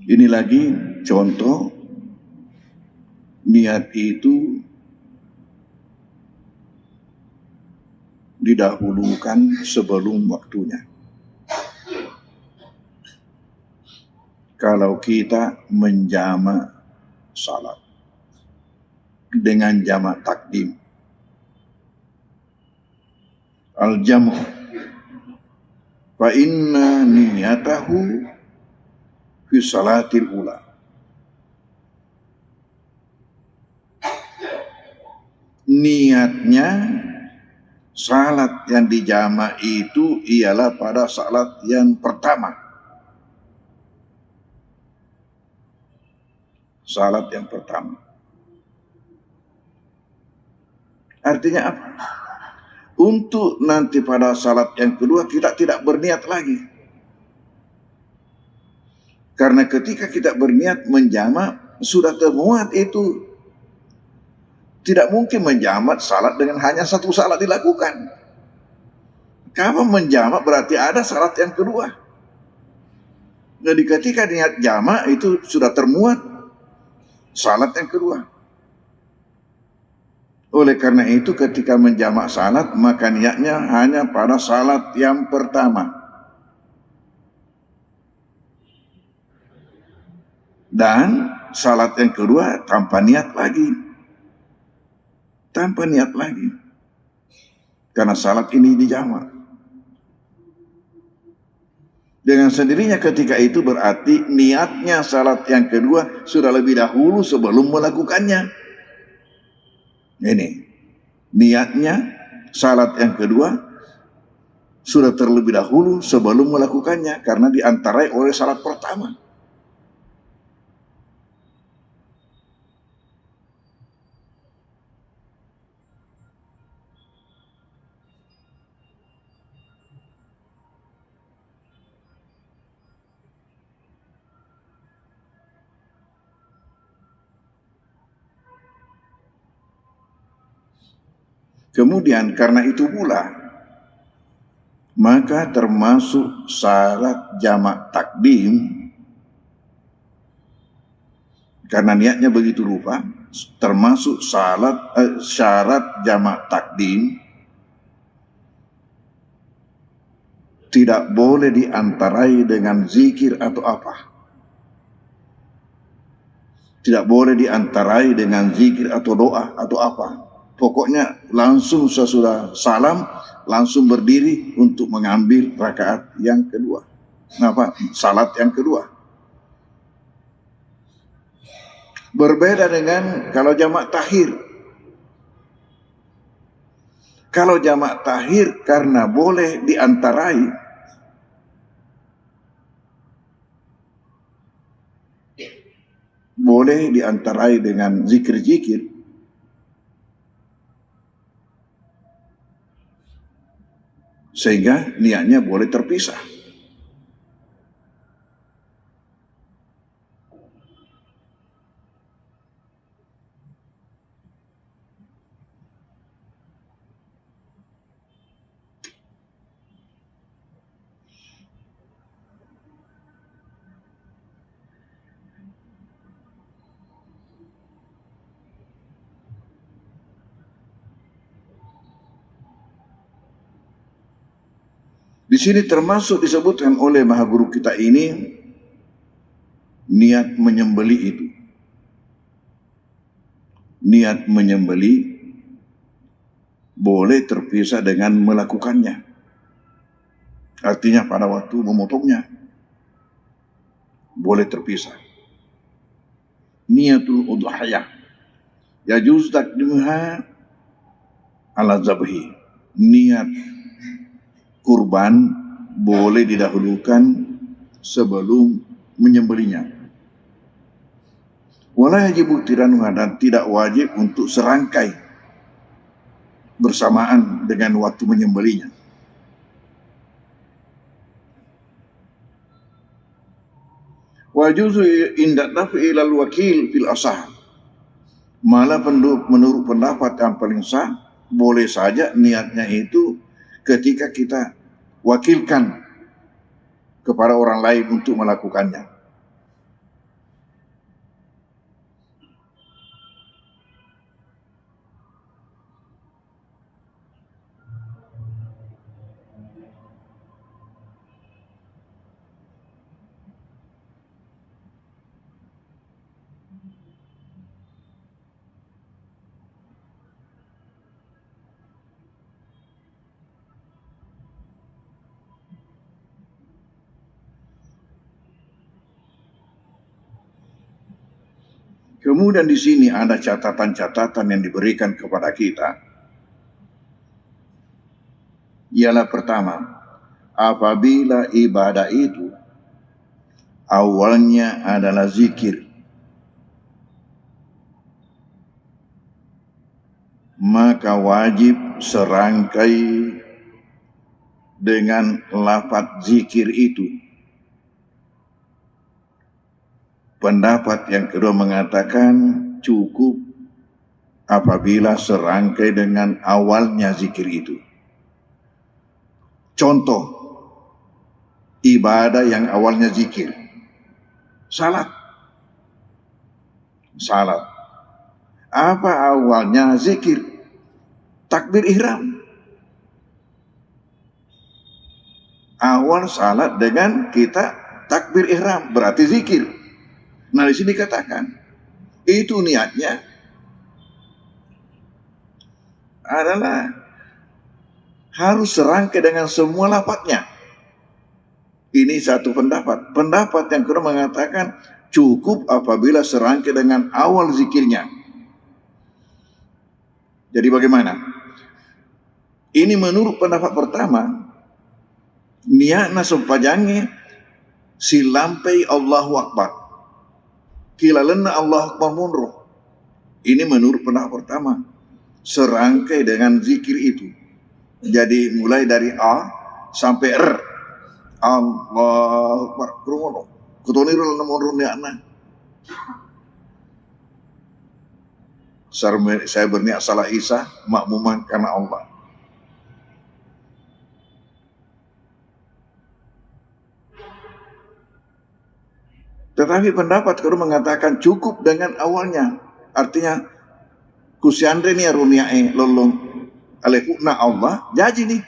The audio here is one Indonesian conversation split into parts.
Ini lagi contoh niat itu didahulukan sebelum waktunya. Kalau kita menjamak salat dengan jamak takdim, al-jamu fa inna niyatahu fi salatil ula. Niatnya salat yang dijamak itu ialah pada salat yang pertama. Salat yang pertama. Artinya apa? Untuk nanti pada salat yang kedua kita tidak berniat lagi. Karena ketika kita berniat menjamak sudah termuat itu. Tidak mungkin menjamak salat dengan hanya satu salat dilakukan. Kalau menjamak berarti ada salat yang kedua. Jadi ketika niat jamak itu sudah termuat salat yang kedua. Oleh karena itu ketika menjamak salat maka niatnya hanya pada salat yang pertama. Dan salat yang kedua tanpa niat lagi. Tanpa niat lagi. Karena salat ini dijamak. Dengan sendirinya ketika itu berarti niatnya salat yang kedua sudah lebih dahulu sebelum melakukannya. Ini niatnya salat yang kedua sudah terlebih dahulu sebelum melakukannya karena diantarai oleh salat pertama. Kemudian karena itu pula maka termasuk salat jamak takdim karena niatnya begitu rupa, termasuk syarat jamak takdim tidak boleh diantarai dengan zikir atau apa. Tidak boleh diantarai dengan zikir atau doa atau apa. Pokoknya langsung sesudah salam langsung berdiri untuk mengambil rakaat yang kedua. Kenapa? Salat yang kedua. Berbeda dengan kalau jamak takhir. Kalau jamak takhir karena boleh diantarai dengan zikir-zikir. Sehingga niatnya boleh terpisah. Di sini termasuk disebutkan oleh Maha Guru kita ini niat menyembeli itu. Niat menyembeli boleh terpisah dengan melakukannya. Artinya pada waktu memotongnya boleh terpisah. Niatul udhiyah yajuz taqdimuha ala zabhi. Niat kurban boleh didahulukan sebelum menyembelinya. Wala yajibu tiranuha, dan tidak wajib untuk serangkai bersamaan dengan waktu menyembelinya. Wa juzu inda nafi ilal wakil fil asah. Malah menurut pendapat yang paling sah boleh saja niatnya itu ketika kita wakilkan kepada orang lain untuk melakukannya. Kemudian di sini ada catatan-catatan yang diberikan kepada kita. Ialah pertama, apabila ibadah itu awalnya adalah zikir, maka wajib serangkai dengan lafaz zikir itu. Pendapat yang kedua mengatakan cukup apabila serangkai dengan awalnya zikir itu. Contoh ibadah yang awalnya zikir, salat. Apa awalnya zikir? Takbir ihram. Awal salat dengan kita takbir ihram berarti zikir. Nah, di sini dikatakan itu niatnya adalah harus serangkai dengan semua lafadznya. Ini satu pendapat. Pendapat yang kedua mengatakan cukup apabila serangkai dengan awal zikirnya. Jadi bagaimana? Ini menurut pendapat pertama, niatna sempajange silampai Allahu Akbar. Kilalena Allahu Akbar munroh. Ini menurut pendapat pertama, serangkai dengan zikir itu. Jadi mulai dari A sampai R. Allahu Akbar. Kutonirul namun niatna. Saya berniat salah Isa makmuman karena Allah. Tetapi pendapat kedua mengatakan cukup dengan awalnya. Artinya kusiandre ni aruniae lolong alehukna Allah jadi nih.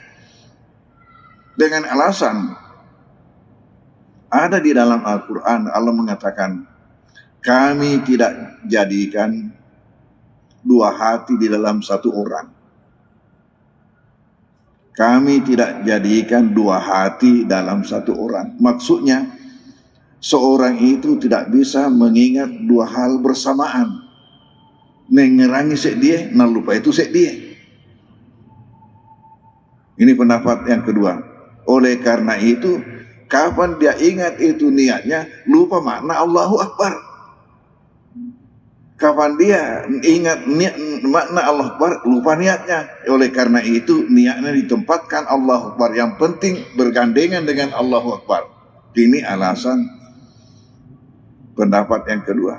Dengan alasan ada di dalam Al-Quran Allah mengatakan kami tidak jadikan dua hati di dalam satu orang. Kami tidak jadikan dua hati dalam satu orang. Maksudnya seorang itu tidak bisa mengingat dua hal bersamaan. Mengerangi sek dia, nah lupa itu sek dia. Ini pendapat yang kedua. Oleh karena itu, kapan dia ingat itu niatnya, lupa makna Allahu Akbar. Kapan dia ingat makna Allahu Akbar, lupa niatnya. Oleh karena itu, niatnya ditempatkan Allahu Akbar. Yang penting bergandengan dengan Allahu Akbar. Ini alasan pendapat yang kedua.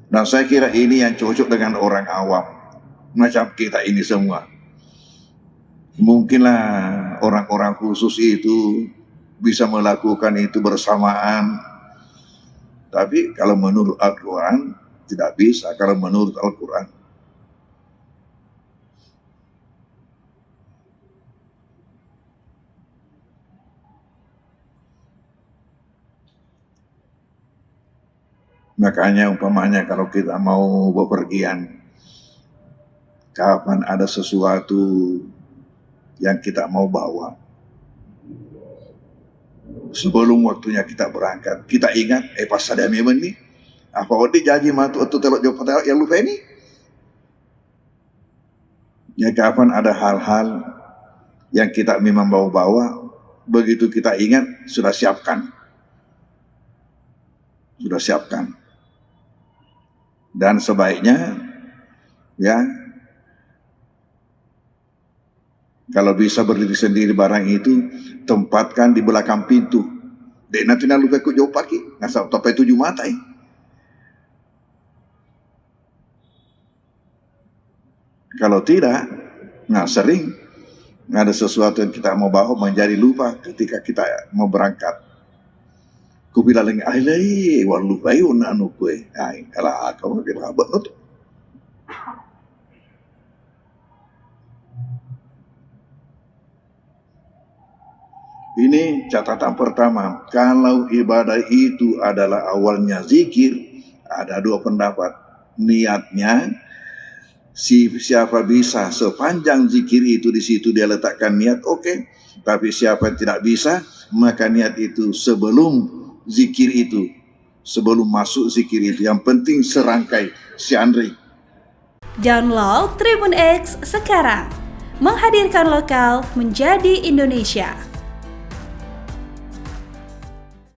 Nah, saya kira ini yang cocok dengan orang awam macam kita ini semua. Mungkinlah orang-orang khusus itu bisa melakukan itu bersamaan. Tapi kalau menurut Al-Quran tidak bisa. Kalau menurut Al-Quran makanya umpamanya kalau kita mau bepergian, kapan ada sesuatu yang kita mau bawa, sebelum waktunya kita berangkat, kita ingat, pas ada memang nih, apa waktu jadi matu atau telok jauh pada yang lupa ini? Ya kapan ada hal-hal yang kita memang bawa-bawa, begitu kita ingat, sudah siapkan. Dan sebaiknya ya kalau bisa berdiri sendiri barang itu tempatkan di belakang pintu. Dek nanti nak lupa ikut jauh pagi ngasap topai 7 mata. Kalau tidak, nah sering ada sesuatu yang kita mau bawa menjadi lupa ketika kita mau berangkat. Ku bilang lagi, alai, wah lupa yun anu kue. Ay, kalau kau bilang abad nutup. Ini catatan pertama. Kalau ibadah itu adalah awalnya zikir, ada dua pendapat. Niatnya Siapa bisa sepanjang zikir itu di situ dia letakkan niat, oke. Tapi siapa yang tidak bisa, maka niat itu sebelum zikir itu, sebelum masuk zikir itu. Yang penting serangkai, si Andri. Download Tribun X sekarang, menghadirkan lokal menjadi Indonesia.